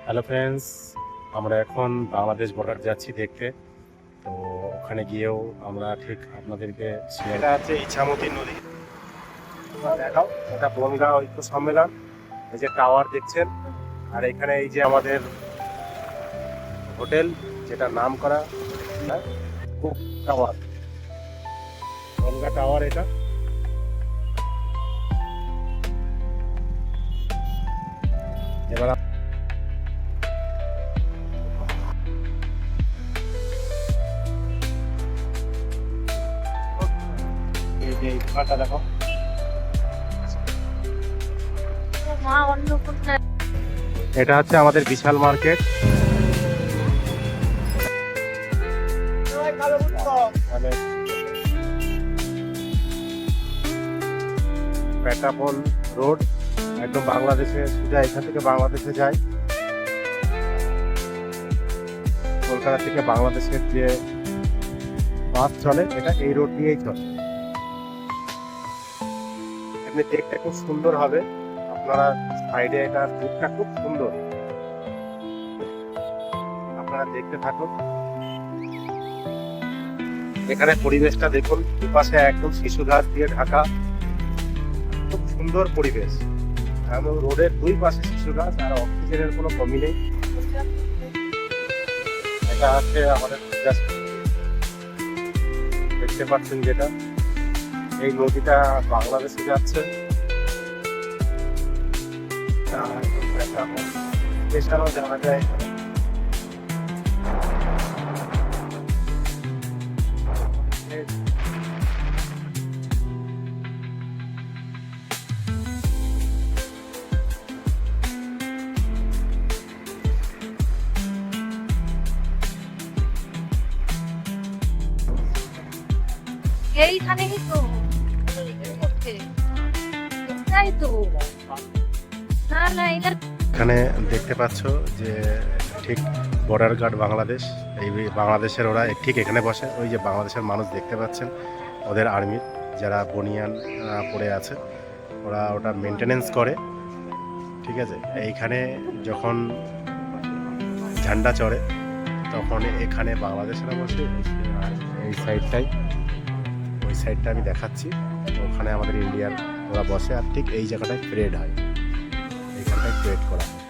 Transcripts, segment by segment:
Hello friends, আমরা এখন Bangladesh border যাচ্ছি দেখতে। তো ওখানে গিয়েও আমরা ঠিক আপনাদেরকে এটা আছে ইছামতি নদী। দেখাও, এটা বনগাঁ ঐক্য সম্মেলন। এই যে টাওয়ার দেখছেন, আর এখানে এই যে আমাদের হোটেল, যেটা নাম করা কুক টাওয়ার, বনগাঁ টাওয়ার। এটা এবার এই যে এই দোকানটা দেখো, মা অন্নপূর্ণা। এটা হচ্ছে আমাদের বিশাল মার্কেট। মানে পেটাপল রোড, একদম বাংলাদেশে সোজা এখান থেকে বাংলাদেশে যায়। কলকাতা থেকে বাংলাদেশের যে বাস চলে, এটা এই রোড দিয়েই চলে। এমনি দেখতে খুব সুন্দর হবে, আপনারা সাইডে এটা রুটটা খুব সুন্দর, আপনারা দেখতে থাকুন। এখানে পরিবেশটা দেখুন, দুপাশে একদম শিশু ঘাস দিয়ে ঢাকা, খুব সুন্দর পরিবেশ। এবং রোডের দুই পাশে শিশু গাছ, আর অক্সিজেনের কোনো কমি নেই। এটা হচ্ছে আমাদের দেখতে পাচ্ছেন যেটা, এই নদীটা বাংলাদেশে যাচ্ছে। এছাড়াও জানা যায় এইখানেই তো এর মধ্যে। এটাই তো না না এটা এখানে দেখতে পাচ্ছ যে ঠিক বর্ডার গার্ড বাংলাদেশ, এই বাংলাদেশের ওরা ঠিক এখানে বসে। ওই যে বাংলাদেশের মানুষ দেখতে পাচ্ছেন, ওদের আর্মির যারা বনিয়ান পড়ে আছে, ওরা ওটা মেনটেনেন্স করে। ঠিক আছে, এইখানে যখন ঝান্ডা চড়ে তখন এখানে বাংলাদেশেরা বসে, আর এই সাইডটাই, ওই সাইডটা আমি দেখাচ্ছি, ওখানে আমাদের ইন্ডিয়ার ওরা বসে। আর ঠিক এই জায়গাটায় প্রেড হয়, এইখানটায় প্রেড করা হয়।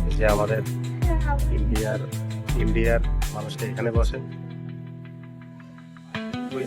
এই যে আমাদের ইন্ডিয়ার মানুষটা এখানে বসে। ওই